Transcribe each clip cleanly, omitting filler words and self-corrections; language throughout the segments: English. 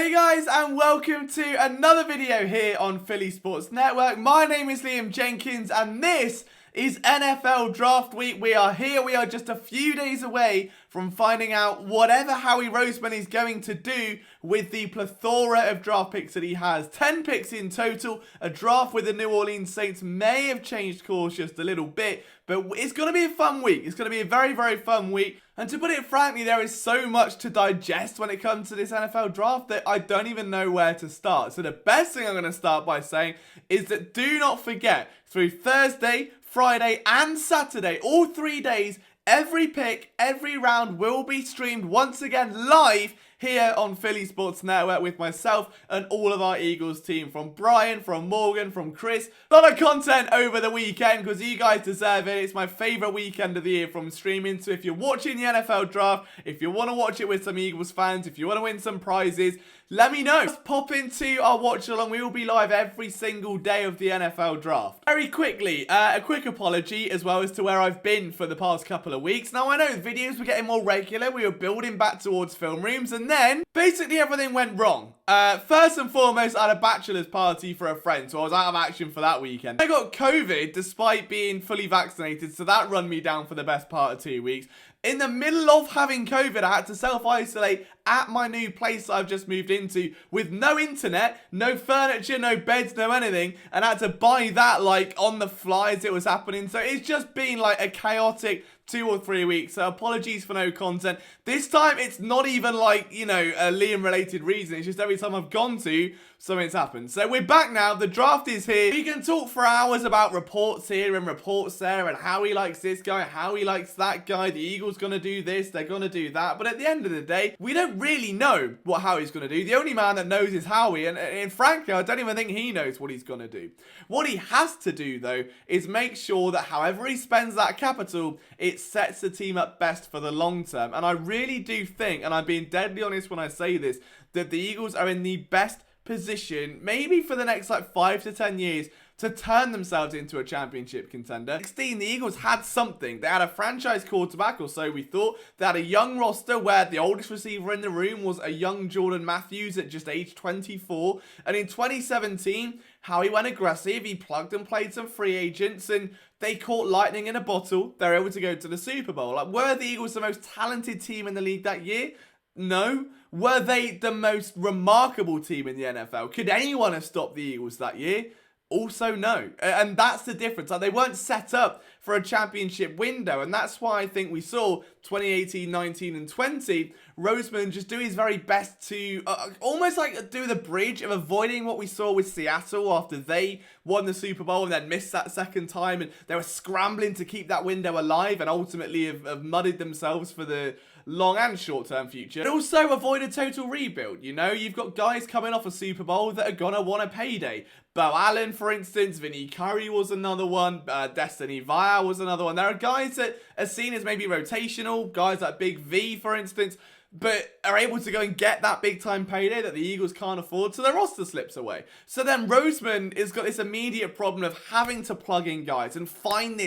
Hey guys, and welcome to another video here on Philly Sports Network. My name is Liam Jenkins and this is NFL Draft Week. We are here, we are just a few days away from finding out whatever Howie Roseman is going to do with the plethora of draft picks that he has. 10 picks in total. A draft with the New Orleans Saints may have changed course just a little bit, but it's going to be a fun week. It's going to be a very, very fun week. And to put it frankly, there is so much to digest when it comes to this NFL draft that I don't even know where to start. So the best thing I'm going to start by saying is that do not forget, through Thursday, Friday, and Saturday, all 3 days, every pick, every round will be streamed once again live here on Philly Sports Network with myself and all of our Eagles team. From Brian, from Morgan, from Chris. A lot of content over the weekend because you guys deserve it. It's my favourite weekend of the year from streaming. So if you're watching the NFL draft, if you want to watch it with some Eagles fans, if you want to win some prizes, let me know. Just pop into our watch along. We will be live every single day of the NFL draft. Very quickly, a quick apology as well as to where I've been for the past couple of weeks. Now I know the videos were getting more regular. We were building back towards film rooms and then basically everything went wrong. First and foremost, I had a bachelor's party for a friend, so I was out of action for that weekend. I got COVID despite being fully vaccinated, so that run me down for the best part of 2 weeks. In the middle of having COVID, I had to self-isolate at my new place that I've just moved into with no internet, no furniture, no beds, no anything, and I had to buy that like on the fly as it was happening. So it's just been like a chaotic 2 or 3 weeks, so apologies for no content. This time, it's not even like, you know, a Liam-related reason. It's just every time I've gone to, something's happened. So we're back now. The draft is here. We can talk for hours about reports here and reports there and how he likes this guy, how he likes that guy. The Eagles going to do this, they're going to do that. But at the end of the day, we don't really know what Howie's going to do. The only man that knows is Howie. And frankly, I don't even think he knows what he's going to do. What he has to do, though, is make sure that however he spends that capital, it sets the team up best for the long term. And I really do think, and I'm being deadly honest when I say this, that the Eagles are in the best position, maybe for the next like 5 to 10 years, to turn themselves into a championship contender. 16, the Eagles had something. They had a franchise quarterback, or so we thought. They had a young roster where the oldest receiver in the room was a young Jordan Matthews at just age 24. And in 2017, Howie went aggressive. He plugged and played some free agents, and they caught lightning in a bottle. They were able to go to the Super Bowl. Like, were the Eagles the most talented team in the league that year? No. Were they the most remarkable team in the NFL? Could anyone have stopped the Eagles that year? Also no. And that's the difference. Like, they weren't set up for a championship window. And that's why I think we saw 2018, 19, and 20, Roseman just do his very best to almost like do the bridge of avoiding what we saw with Seattle after they won the Super Bowl and then missed that second time. And they were scrambling to keep that window alive and ultimately have mudded themselves for the long and short-term future. But also avoid a total rebuild. You know, you've got guys coming off a Super Bowl that are gonna want a payday. Bo Allen, for instance, Vinny Curry was another one, Destiny Via was another one. There are guys that are seen as maybe rotational, guys like Big V, for instance, but are able to go and get that big-time payday that the Eagles can't afford, so their roster slips away. So then Roseman has got this immediate problem of having to plug in guys and find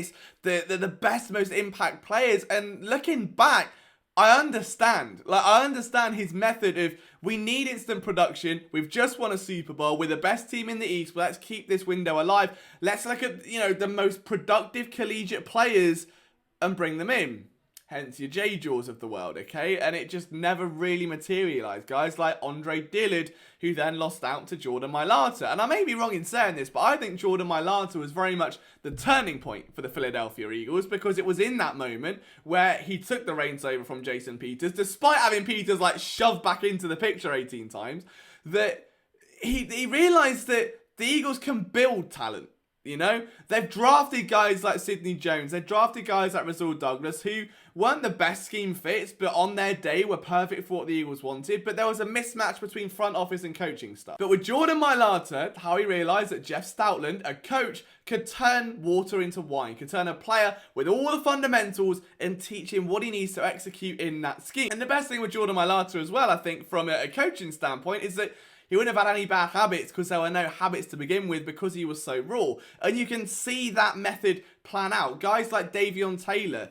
the best, most impact players. And looking back, I understand. Like, I understand his method of, we need instant production. We've just won a Super Bowl. We're the best team in the East. But let's keep this window alive. Let's look at, you know, the most productive collegiate players and bring them in. Hence your J-Jaws of the world, okay? And it just never really materialized. Guys like Andre Dillard, who then lost out to Jordan Mailata. And I may be wrong in saying this, but I think Jordan Mailata was very much the turning point for the Philadelphia Eagles, because it was in that moment where he took the reins over from Jason Peters, despite having Peters like shoved back into the picture 18 times, that he realized that the Eagles can build talent. You know, they've drafted guys like Sidney Jones. They've drafted guys like Rasul Douglas, who weren't the best scheme fits, but on their day were perfect for what the Eagles wanted. But there was a mismatch between front office and coaching stuff. But with Jordan Mailata, Howie realized that Jeff Stoutland, a coach, could turn water into wine, could turn a player with all the fundamentals and teach him what he needs to execute in that scheme. And the best thing with Jordan Mailata as well, I think, from a coaching standpoint, is that he wouldn't have had any bad habits because there were no habits to begin with because he was so raw. And you can see that method plan out. Guys like Davion Taylor,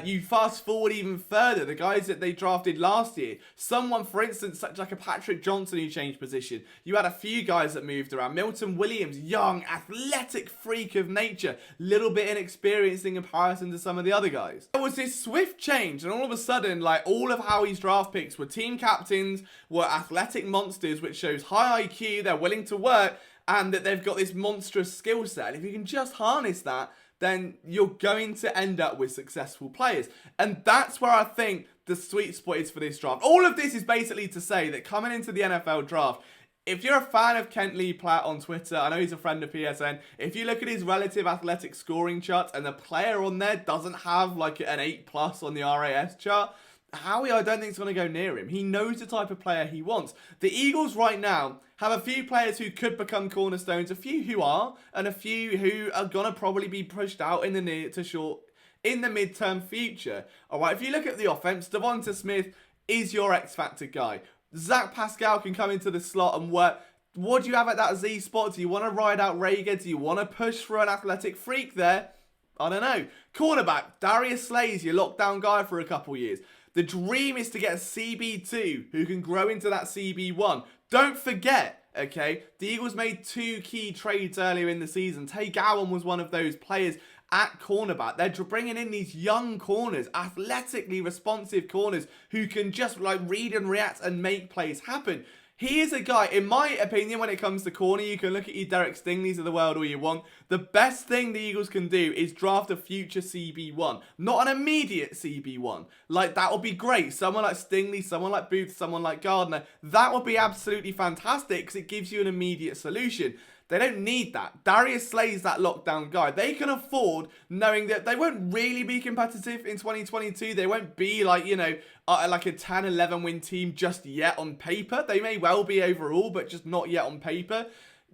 you fast forward even further, the guys that they drafted last year. Someone, for instance, such like a Patrick Johnson who changed position. You had a few guys that moved around. Milton Williams, young, athletic freak of nature, little bit inexperienced in comparison to some of the other guys. There was this swift change, and all of a sudden, like, all of Howie's draft picks were team captains, were athletic monsters, which shows high IQ, they're willing to work, and that they've got this monstrous skill set. And if you can just harness that, then you're going to end up with successful players. And that's where I think the sweet spot is for this draft. All of this is basically to say that coming into the NFL draft, if you're a fan of Kent Lee Platt on Twitter, I know he's a friend of PSN, if you look at his relative athletic scoring charts and the player on there doesn't have like an 8+ on the RAS chart, Howie, I don't think is going to go near him. He knows the type of player he wants. The Eagles right now have a few players who could become cornerstones, a few who are, and a few who are going to probably be pushed out in the near to short, in the midterm future. All right, if you look at the offense, Devonta Smith is your X-Factor guy. Zach Pascal can come into the slot and work. What do you have at that Z spot? Do you want to ride out Rager? Do you want to push for an athletic freak there? I don't know. Cornerback, Darius Slay's your lockdown guy for a couple years. The dream is to get a CB2 who can grow into that CB1. Don't forget, okay, the Eagles made 2 key trades earlier in the season. Tay Gowan was one of those players at cornerback. They're bringing in these young corners, athletically responsive corners who can just like read and react and make plays happen. He is a guy, in my opinion, when it comes to corner, you can look at your Derek Stingleys of the world all you want. The best thing the Eagles can do is draft a future CB1, not an immediate CB1. Like, that would be great. Someone like Stingley, someone like Booth, someone like Gardner. That would be absolutely fantastic because it gives you an immediate solution. They don't need that. Darius Slay's that lockdown guy. They can afford knowing that they won't really be competitive in 2022. They won't be like, you know, like a 10-11 win team just yet on paper. They may well be overall, but just not yet on paper.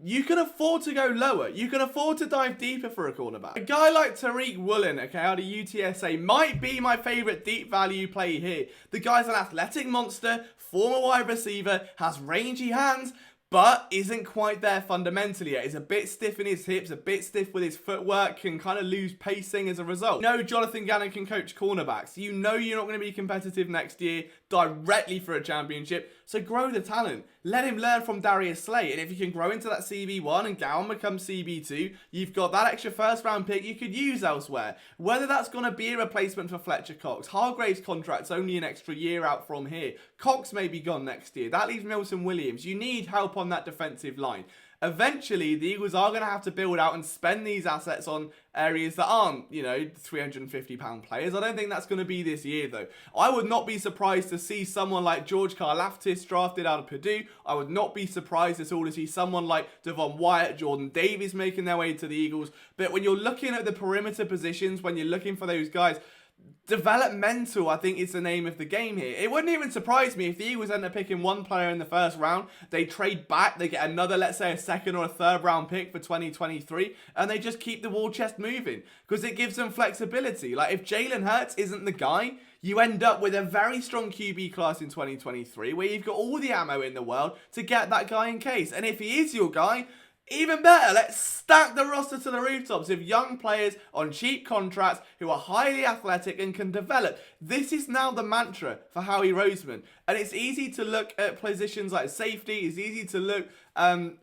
You can afford to go lower. You can afford to dive deeper for a cornerback. A guy like Tariq Woolen, okay, out of UTSA, might be my favourite deep value play here. The guy's an athletic monster, former wide receiver, has rangy hands, but isn't quite there fundamentally yet. He's a bit stiff in his hips, a bit stiff with his footwork, can kind of lose pacing as a result. You know Jonathan Gannon can coach cornerbacks. You know you're not going to be competitive next year directly for a championship, so grow the talent. Let him learn from Darius Slay, and if you can grow into that CB1 and Gowan becomes CB2, you've got that extra first round pick you could use elsewhere. Whether that's going to be a replacement for Fletcher Cox. Hargrave's contract's only an extra year out from here. Cox may be gone next year. That leaves Milton Williams. You need help on that defensive line. Eventually, the Eagles are going to have to build out and spend these assets on areas that aren't, you know, 350-pound players. I don't think that's going to be this year, though. I would not be surprised to see someone like George Karlaftis drafted out of Purdue. I would not be surprised at all to see someone like Devon Wyatt, Jordan Davis making their way to the Eagles. But when you're looking at the perimeter positions, when you're looking for those guys, developmental, I think, is the name of the game here. It wouldn't even surprise me if the Eagles end up picking one player in the first round, they trade back, they get another, let's say, a second or a third round pick for 2023, and they just keep the war chest moving, because it gives them flexibility. Like, if Jalen Hurts isn't the guy, you end up with a very strong QB class in 2023, where you've got all the ammo in the world to get that guy in case. And if he is your guy, even better, let's stack the roster to the rooftops of young players on cheap contracts who are highly athletic and can develop. This is now the mantra for Howie Roseman. And it's easy to look at positions like safety. It's easy to look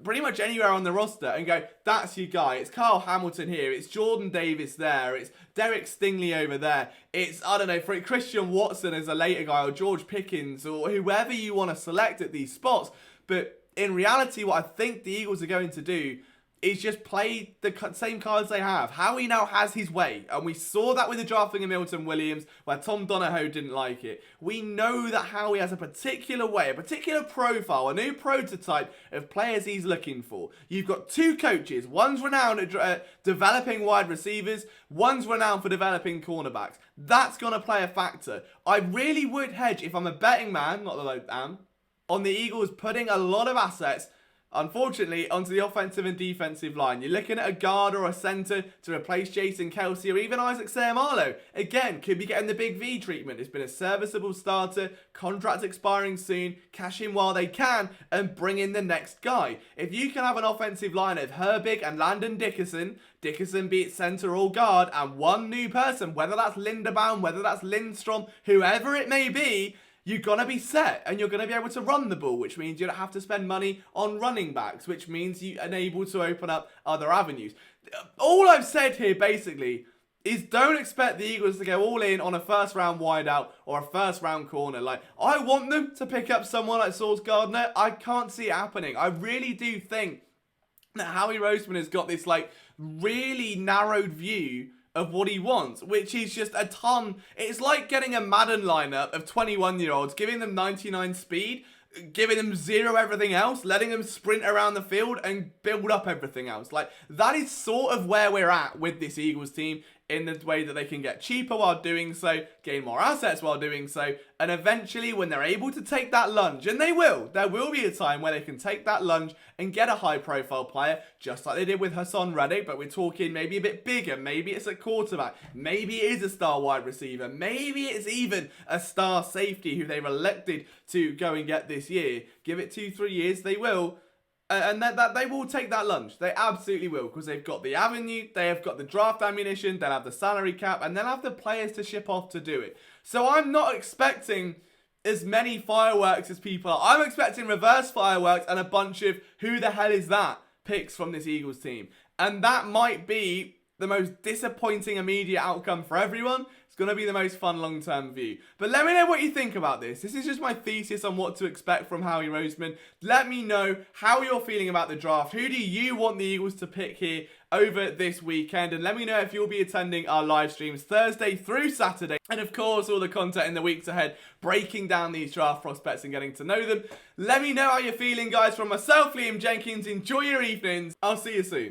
pretty much anywhere on the roster and go, that's your guy. It's Kyle Hamilton here. It's Jordan Davis there. It's Derek Stingley over there. It's, I don't know, for Christian Watson as a later guy, or George Pickens, or whoever you want to select at these spots. But in reality, what I think the Eagles are going to do is just play the same cards they have. Howie now has his way, and we saw that with the drafting of Milton Williams, where Tom Donahoe didn't like it. We know that Howie has a particular way, a particular profile, a new prototype of players he's looking for. You've got two coaches. One's renowned at developing wide receivers. One's renowned for developing cornerbacks. That's going to play a factor. I really would hedge, if I'm a betting man, not that I am, on the Eagles putting a lot of assets unfortunately, onto the offensive and defensive line. You're looking at a guard or a centre to replace Jason Kelsey or even Isaac Seumalo. Again, could be getting the big V treatment. It's been a serviceable starter, contract expiring soon, cash in while they can, and bring in the next guy. If you can have an offensive line of Herbig and Landon Dickerson be it centre or guard, and one new person, whether that's Linderbaum, whether that's Lindstrom, whoever it may be, you're going to be set and you're going to be able to run the ball, which means you don't have to spend money on running backs, which means you are able to open up other avenues. All I've said here basically is don't expect the Eagles to go all in on a first round wideout or a first round corner. Like, I want them to pick up someone like Sauce Gardner. I can't see it happening. I really do think that Howie Roseman has got this like really narrowed view of what he wants, which is just a ton. It's like getting a Madden lineup of 21-year-olds, giving them 99 speed, giving them 0 everything else, letting them sprint around the field and build up everything else. Like, that is sort of where we're at with this Eagles team, in the way that they can get cheaper while doing so, gain more assets while doing so, and eventually when they're able to take that lunge, and they will, there will be a time where they can take that lunge and get a high profile player, just like they did with Hassan Reddick, but we're talking maybe a bit bigger, maybe it's a quarterback, maybe it is a star wide receiver, maybe it's even a star safety who they've elected to go and get this year. Give it 2-3 years, they will. And that they will take that lunge. They absolutely will, because they've got the avenue, they have got the draft ammunition, they'll have the salary cap, and they'll have the players to ship off to do it. So I'm not expecting as many fireworks as people are. I'm expecting reverse fireworks and a bunch of who the hell is that picks from this Eagles team. And that might be the most disappointing immediate outcome for everyone. It's going to be the most fun long-term view. But let me know what you think about this. This is just my thesis on what to expect from Howie Roseman. Let me know how you're feeling about the draft. Who do you want the Eagles to pick here over this weekend? And let me know if you'll be attending our live streams Thursday through Saturday. And of course, all the content in the weeks ahead, breaking down these draft prospects and getting to know them. Let me know how you're feeling, guys. From myself, Liam Jenkins, enjoy your evenings. I'll see you soon.